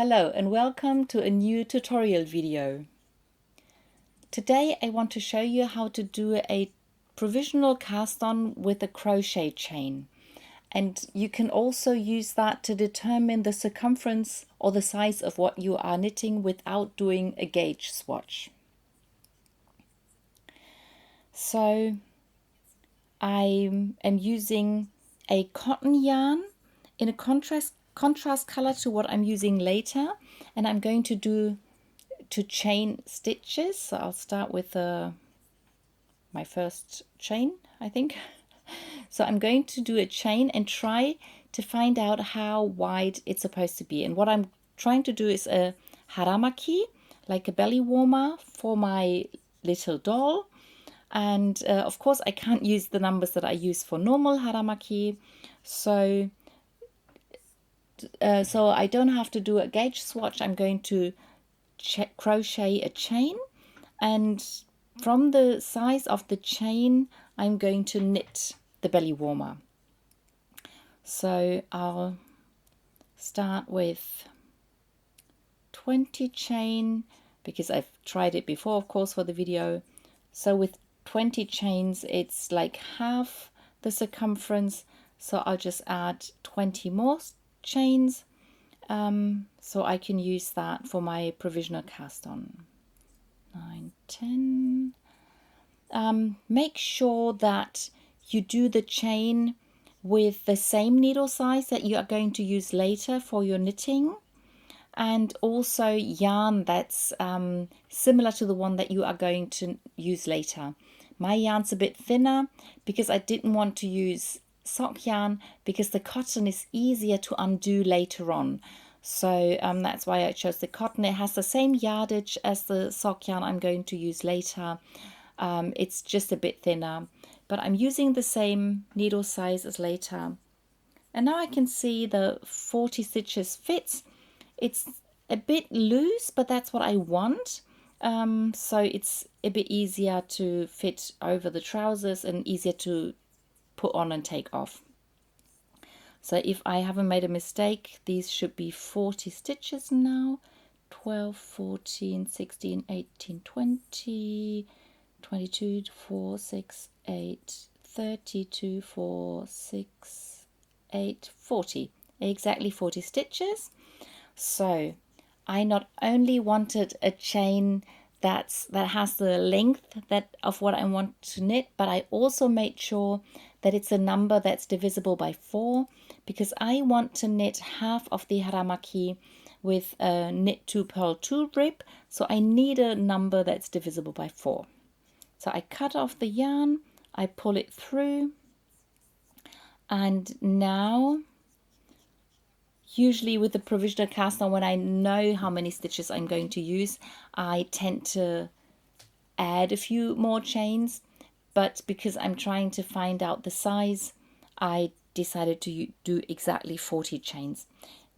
Hello and welcome to a new tutorial video. Today I want to show you how to do a provisional cast on with a crochet chain. And you can also use that to determine the circumference or the size of what you are knitting without doing a gauge swatch. So I am using a cotton yarn in a contrast color to what I'm using later, and I'm going to do two chain stitches. So I'll start with my first chain, I think. So I'm going to do a chain and try to find out how wide it's supposed to be. And what I'm trying to do is a haramaki, like a belly warmer for my little doll. And of course I can't use the numbers that I use for normal haramaki. So I don't have to do a gauge swatch. I'm going to crochet a chain, and from the size of the chain I'm going to knit the belly warmer. So I'll start with 20 chain because I've tried it before, of course, for the video. So with 20 chains it's like half the circumference, so I'll just add 20 more chains so I can use that for my provisional cast on. 9, 10. Make sure that you do the chain with the same needle size that you are going to use later for your knitting, and also yarn that's similar to the one that you are going to use later. My yarn's a bit thinner because I didn't want to use sock yarn because the cotton is easier to undo later on. So that's why I chose the cotton. It has the same yardage as the sock yarn I'm going to use later. It's just a bit thinner, but I'm using the same needle size as later. And now I can see the 40 stitches fits. It's a bit loose, but that's what I want. So it's a bit easier to fit over the trousers and easier to put on and take off. So if I haven't made a mistake, these should be 40 stitches now. 12, 14, 16, 18, 20, 22, 4, 6, 8, 32, 4, 6, 8, 40. Exactly 40 stitches. So I not only wanted a chain that has the length of what I want to knit, but I also made sure that it's a number that's divisible by 4, because I want to knit half of the haramaki with a knit 2 purl 2 rib, so I need a number that's divisible by 4. So I cut off the yarn, I pull it through, and now usually with the provisional cast on, when I know how many stitches I'm going to use, I tend to add a few more chains, but because I'm trying to find out the size, I decided to do exactly 40 chains.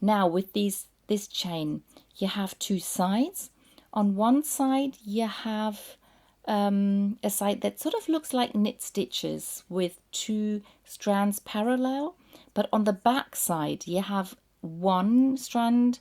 Now with this chain, you have two sides. On one side you have a side that sort of looks like knit stitches with two strands parallel, but on the back side you have one strand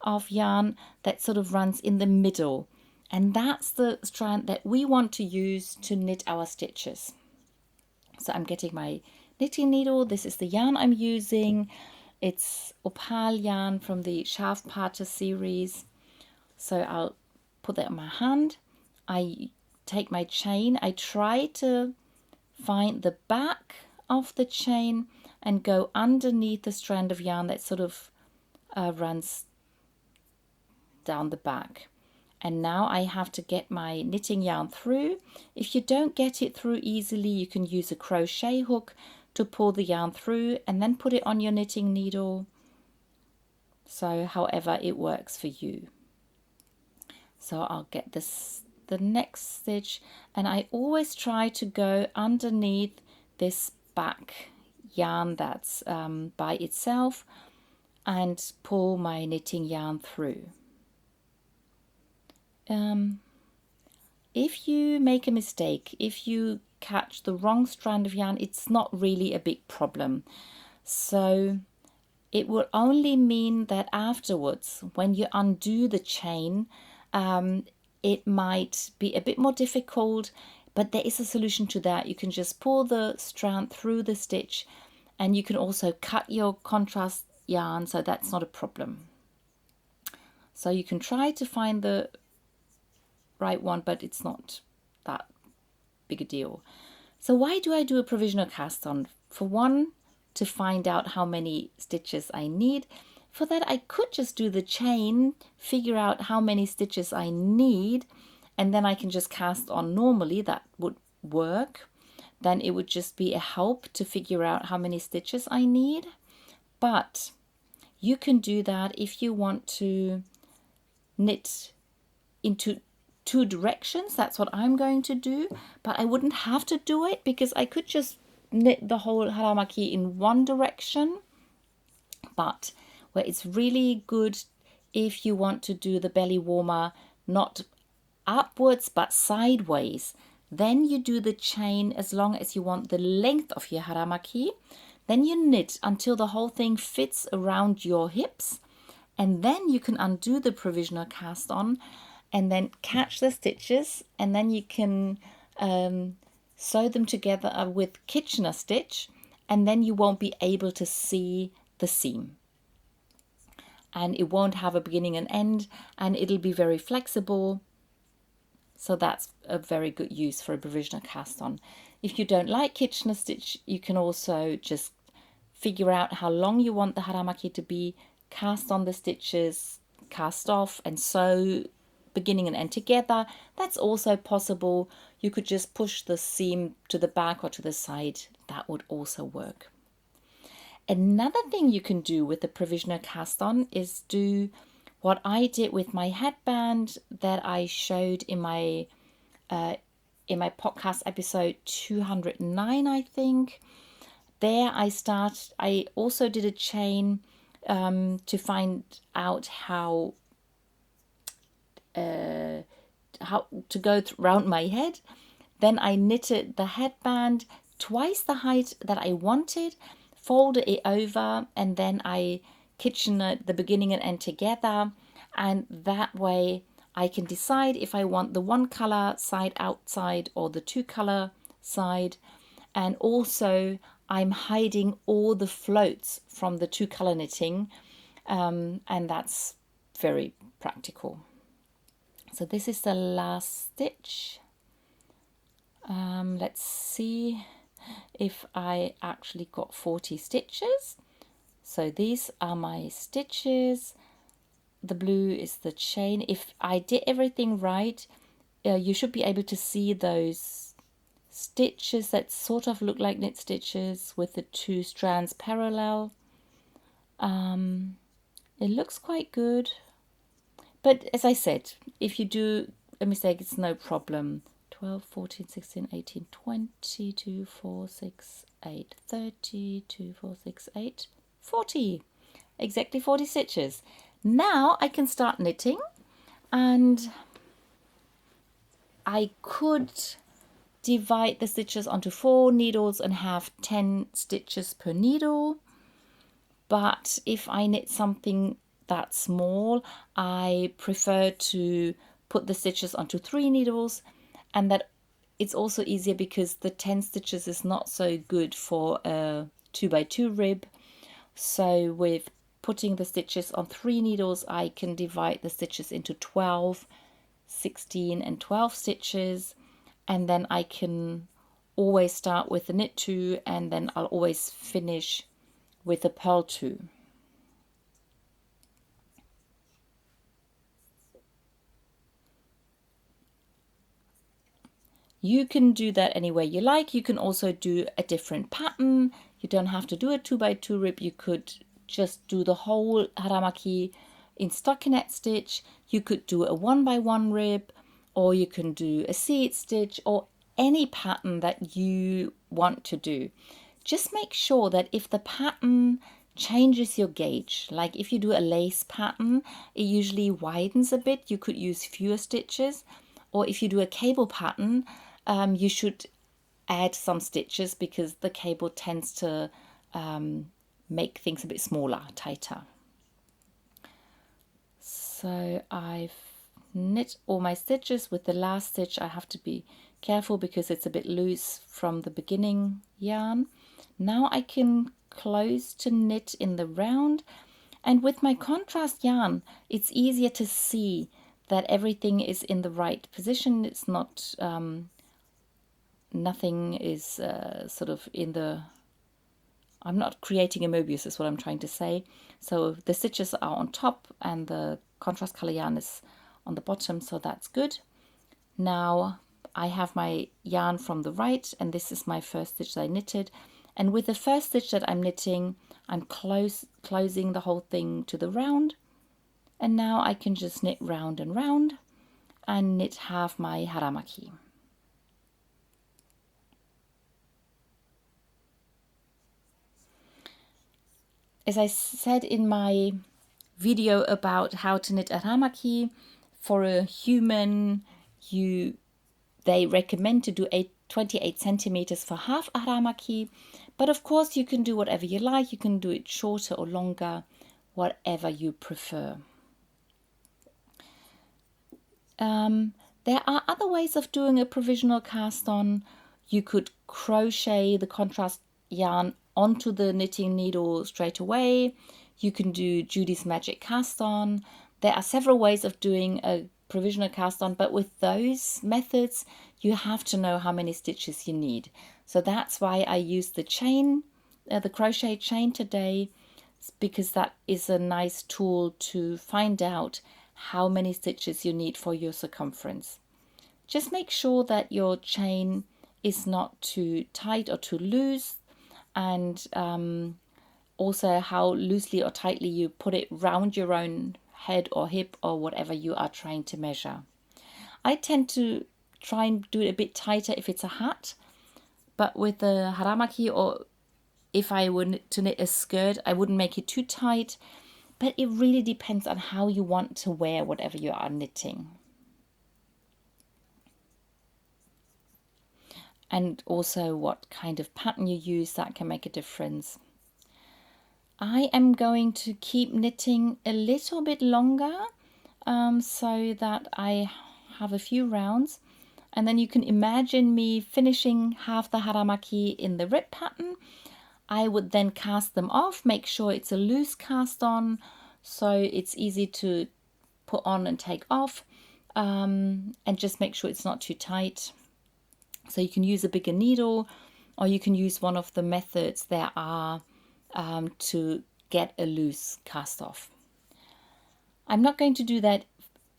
of yarn that sort of runs in the middle, and that's the strand that we want to use to knit our stitches. So I'm getting my knitting needle. This is the yarn I'm using. It's opal yarn from the Scharf Pater series. So I'll put that on my hand. I take my chain. I try to find the back of the chain and go underneath the strand of yarn that sort of runs down the back. And now I have to get my knitting yarn through. If you don't get it through easily, you can use a crochet hook to pull the yarn through and then put it on your knitting needle. So however it works for you. So I'll get the next stitch, and I always try to go underneath this back yarn that's by itself and pull my knitting yarn through. If you make a mistake, if you catch the wrong strand of yarn, it's not really a big problem. So it will only mean that afterwards, when you undo the chain, it might be a bit more difficult, but there is a solution to that. You can just pull the strand through the stitch, and you can also cut your contrast yarn, so that's not a problem. So you can try to find the right one, but it's not that big a deal. So why do I do a provisional cast on? For one, to find out how many stitches I need. For that, I could just do the chain, figure out how many stitches I need, and then I can just cast on normally. That would work. Then it would just be a help to figure out how many stitches I need. But you can do that if you want to knit into two directions. That's what I'm going to do, but I wouldn't have to do it because I could just knit the whole haramaki in one direction. But where it's really good if you want to do the belly warmer not upwards but sideways, then you do the chain as long as you want the length of your haramaki. Then you knit until the whole thing fits around your hips, and then you can undo the provisional cast on and then catch the stitches, and then you can sew them together with Kitchener stitch, and then you won't be able to see the seam. And it won't have a beginning and end, and it'll be very flexible. So that's a very good use for a provisional cast on. If you don't like Kitchener stitch, you can also just figure out how long you want the haramaki to be, cast on the stitches, cast off, and sew beginning and end together. That's also possible. You could just push the seam to the back or to the side. That would also work. Another thing you can do with the provisional cast on is do what I did with my headband that I showed in my podcast episode 209, I think. There I also did a chain to find out how to go around my head. Then I knitted the headband twice the height that I wanted, folded it over, and then I Kitchener the beginning and end together, and that way I can decide if I want the one color side outside or the two color side. And also I'm hiding all the floats from the two color knitting, and that's very practical. So this is the last stitch. Let's see if I actually got 40 stitches. So these are my stitches. The blue is the chain. If I did everything right, you should be able to see those stitches that sort of look like knit stitches with the two strands parallel. It looks quite good. But as I said, if you do a mistake, it's no problem. 12, 14, 16, 18, 20, 2, 4, 6, 8, 30, 2, 4, 6, 8, 40. Exactly 40 stitches. Now I can start knitting, and I could divide the stitches onto 4 needles and have 10 stitches per needle. But if I knit something that small, I prefer to put the stitches onto 3 needles, and that it's also easier because the 10 stitches is not so good for a 2x2 rib. So with putting the stitches on 3 needles, I can divide the stitches into 12, 16 and 12 stitches, and then I can always start with the knit 2, and then I'll always finish with a purl 2. You can do that any way you like. You can also do a different pattern. You don't have to do a 2x2 rib. You could just do the whole haramaki in stockinette stitch. You could do a 1x1 rib, or you can do a seed stitch, or any pattern that you want to do. Just make sure that if the pattern changes your gauge, like if you do a lace pattern, it usually widens a bit. You could use fewer stitches. Or if you do a cable pattern, you should add some stitches because the cable tends to make things a bit smaller, tighter. So I've knit all my stitches. With the last stitch I have to be careful because it's a bit loose from the beginning yarn. Now I can close to knit in the round, and with my contrast yarn it's easier to see that everything is in the right position. It's not nothing is sort of in the, I'm not creating a Mobius is what I'm trying to say. So the stitches are on top and the contrast color yarn is on the bottom, so that's good. Now I have my yarn from the right, and this is my first stitch that I knitted. And with the first stitch that I'm knitting, I'm closing the whole thing to the round. And now I can just knit round and round and knit half my Haramaki. As I said in my video about how to knit a Haramaki, for a human, they recommend to do 28 centimeters for half a Haramaki, but of course you can do whatever you like. You can do it shorter or longer, whatever you prefer. There are other ways of doing a provisional cast on. You could crochet the contrast yarn onto the knitting needle straight away. You can do Judy's Magic cast on. There are several ways of doing a provisional cast on, but with those methods you have to know how many stitches you need. So that's why I used the chain, the crochet chain today, because that is a nice tool to find out how many stitches you need for your circumference. Just make sure that your chain is not too tight or too loose, and also how loosely or tightly you put it round your own head or hip or whatever you are trying to measure. I tend to try and do it a bit tighter if it's a hat, but with the Haramaki, or if I were to knit a skirt, I wouldn't make it too tight, but it really depends on how you want to wear whatever you are knitting. And also what kind of pattern you use, that can make a difference. I am going to keep knitting a little bit longer so that I have a few rounds, and then you can imagine me finishing half the Haramaki in the rib pattern. I would then cast them off, make sure it's a loose cast on so it's easy to put on and take off, and just make sure it's not too tight. So you can use a bigger needle, or you can use one of the methods there are to get a loose cast off. I'm not going to do that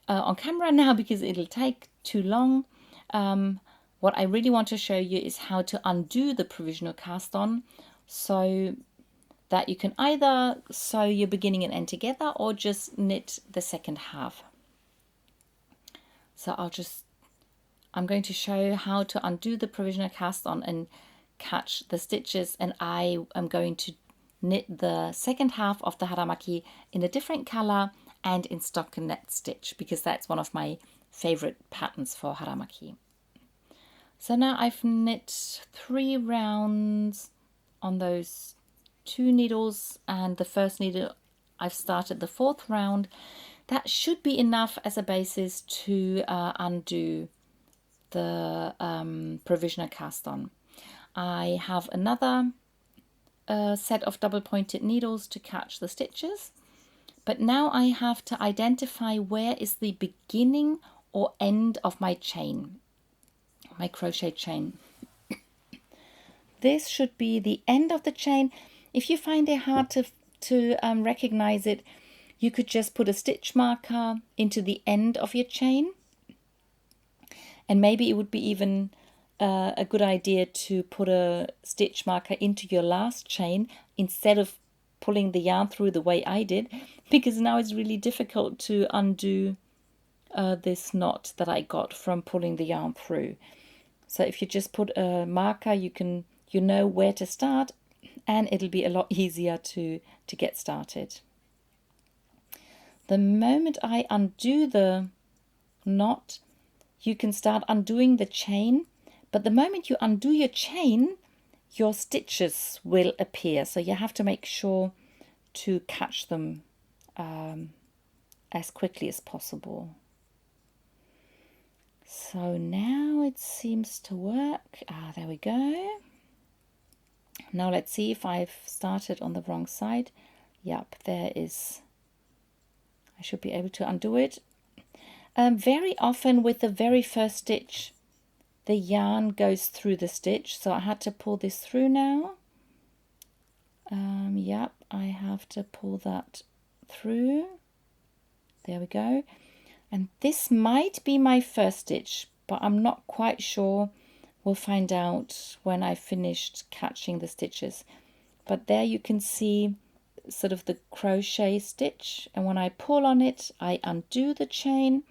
on camera now because it'll take too long. What I really want to show you is how to undo the provisional cast on, so that you can either sew your beginning and end together or just knit the second half. So I'm going to show how to undo the provisional cast on and catch the stitches, and I am going to knit the second half of the Haramaki in a different color and in stockinette stitch, because that's one of my favorite patterns for Haramaki. So now I've knit 3 rounds on those 2 needles, and the first needle I've started the 4th round. That should be enough as a basis to undo the provisional cast on. I have another set of double pointed needles to catch the stitches, but now I have to identify where is the beginning or end of my chain, my crochet chain. This should be the end of the chain. If you find it hard to recognize it, you could just put a stitch marker into the end of your chain, and maybe it would be even a good idea to put a stitch marker into your last chain instead of pulling the yarn through the way I did, because now it's really difficult to undo this knot that I got from pulling the yarn through. So if you just put a marker, you know where to start, and it'll be a lot easier to get started. The moment I undo the knot, you can start undoing the chain, but the moment you undo your chain, your stitches will appear. So you have to make sure to catch them as quickly as possible. So now it seems to work. Ah, there we go. Now let's see if I've started on the wrong side. Yep, there is. I should be able to undo it. Very often with the very first stitch, the yarn goes through the stitch. So I had to pull this through now. Yep, I have to pull that through. There we go. And this might be my first stitch, but I'm not quite sure. We'll find out when I finished catching the stitches. But there you can see sort of the crochet stitch, and when I pull on it, I undo the chain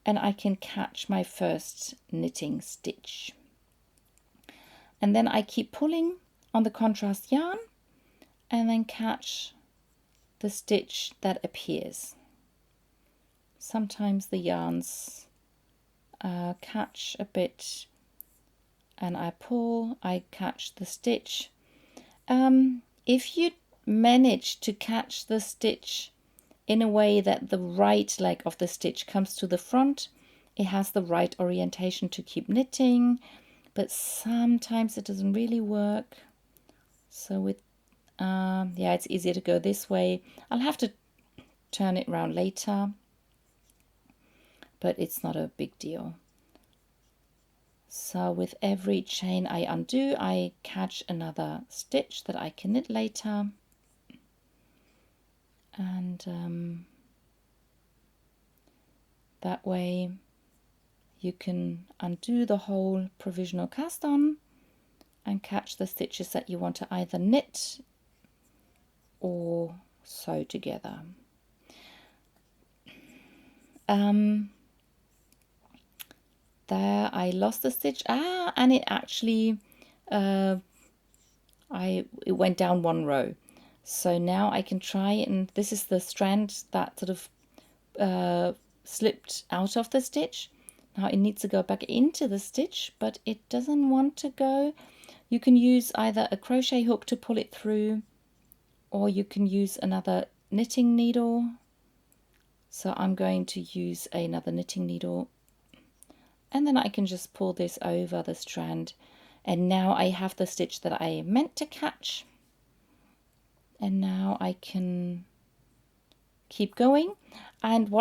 and I can catch my first knitting stitch. And then I keep pulling on the contrast yarn and then catch the stitch that appears. Sometimes the yarns catch a bit and I pull, I catch the stitch. If you manage to catch the stitch in a way that the right leg of the stitch comes to the front, it has the right orientation to keep knitting, but sometimes it doesn't really work. So with yeah, it's easier to go this way. I'll have to turn it around later, but it's not a big deal. So with every chain I undo, I catch another stitch that I can knit later. And that way you can undo the whole provisional cast on and catch the stitches that you want to either knit or sew together. There I lost the stitch, and it actually it went down one row. So now I can try, and this is the strand that sort of slipped out of the stitch. Now it needs to go back into the stitch, but it doesn't want to go. You can use either a crochet hook to pull it through, or you can use another knitting needle. So I'm going to use another knitting needle, and then I can just pull this over the strand, and now I have the stitch that I meant to catch. And now I can keep going. And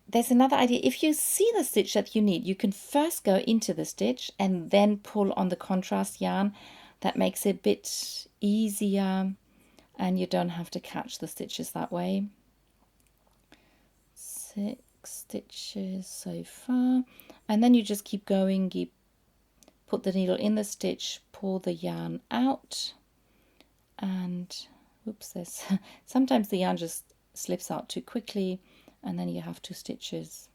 there's another idea. If you see the stitch that you need, you can first go into the stitch and then pull on the contrast yarn. That makes it a bit easier and you don't have to catch the stitches that way. 6 stitches so far. And then you just keep going. You put the needle in the stitch, pull the yarn out, and oops, there's sometimes the yarn just slips out too quickly and then you have 2 stitches,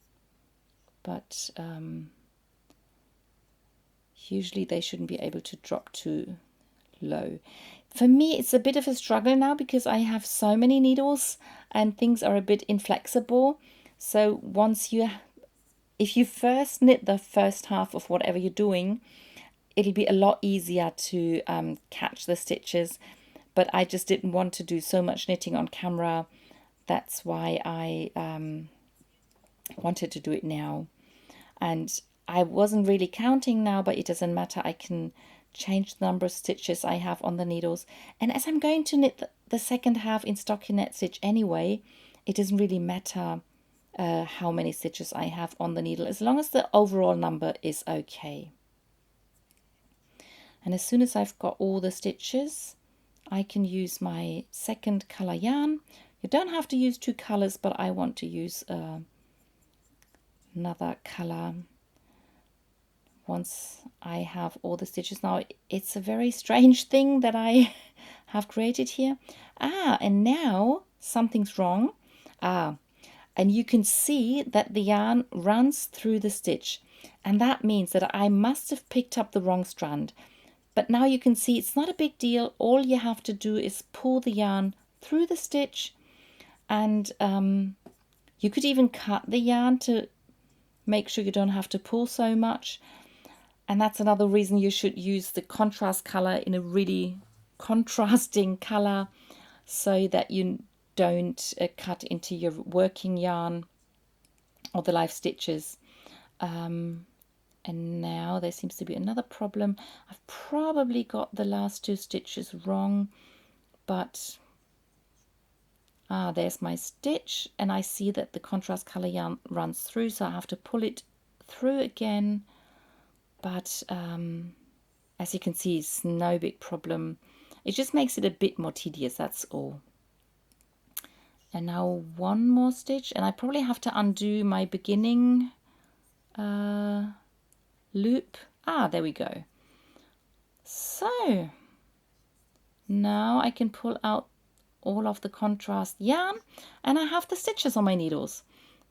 but usually they shouldn't be able to drop too low. For me it's a bit of a struggle now because I have so many needles and things are a bit inflexible. So if you first knit the first half of whatever you're doing, it'll be a lot easier to catch the stitches. But I just didn't want to do so much knitting on camera. That's why I wanted to do it now. And I wasn't really counting now, but it doesn't matter. I can change the number of stitches I have on the needles. And as I'm going to knit the second half in stockinette stitch anyway, it doesn't really matter how many stitches I have on the needle, as long as the overall number is okay. And as soon as I've got all the stitches, I can use my second color yarn. You don't have to use 2 colors, but I want to use another color once I have all the stitches. Now it's a very strange thing that I have created here. And now something's wrong. And you can see that the yarn runs through the stitch, and that means that I must have picked up the wrong strand. But now you can see it's not a big deal. All you have to do is pull the yarn through the stitch, and you could even cut the yarn to make sure you don't have to pull so much. And that's another reason you should use the contrast color in a really contrasting color so that you don't cut into your working yarn or the live stitches. And now there seems to be another problem. I've probably got the last 2 stitches wrong, but there's my stitch, and I see that the contrast color yarn runs through, so I have to pull it through again. But as you can see, it's no big problem. It just makes it a bit more tedious, that's all. And now one more stitch, and I probably have to undo my beginning loop. There we go. So now I can pull out all of the contrast yarn, and I have the stitches on my needles.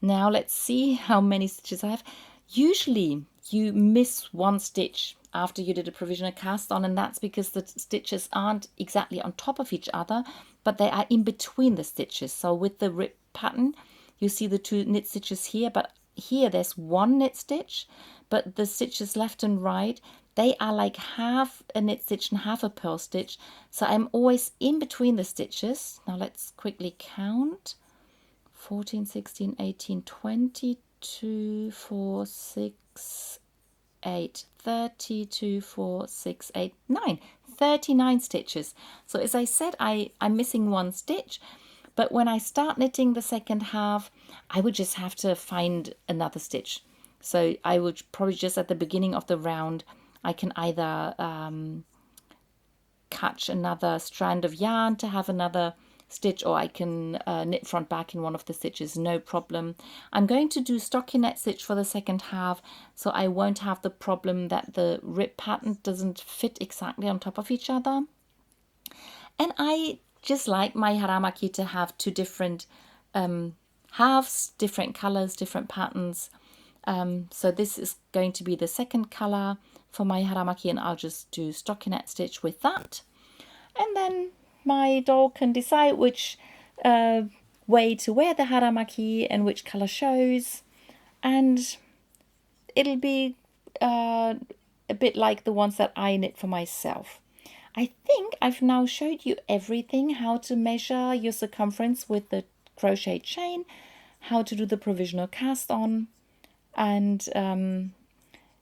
Now let's see how many stitches I have. Usually you miss 1 stitch after you did a provisional cast on, and that's because the stitches aren't exactly on top of each other, but they are in between the stitches. So with the rib pattern, you see the 2 knit stitches here, but here there's 1 knit stitch, but the stitches left and right, they are like half a knit stitch and half a purl stitch. So I'm always in between the stitches. Now let's quickly count. 14, 16, 18, 20, 2, 4, 6, 8, 30, 2, 4, 6, 8, 9. 39 stitches. So as I said, I'm missing 1 stitch, but when I start knitting the second half, I would just have to find another stitch. So I would probably just at the beginning of the round, I can either catch another strand of yarn to have another stitch, or I can knit front back in one of the stitches, no problem. I'm going to do stockinette stitch for the second half, so I won't have the problem that the rib pattern doesn't fit exactly on top of each other. And I just like my Haramaki to have 2 different halves, different colors, different patterns. So this is going to be the second color for my Haramaki, and I'll just do stockinette stitch with that. And then my doll can decide which way to wear the Haramaki and which color shows, and it'll be a bit like the ones that I knit for myself. I think I've now showed you everything, how to measure your circumference with the crochet chain, how to do the provisional cast on, and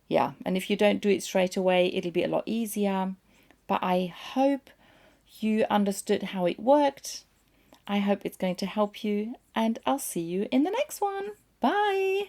yeah, and if you don't do it straight away, it'll be a lot easier. But I hope you understood how it worked. I hope it's going to help you, and I'll see you in the next one. Bye!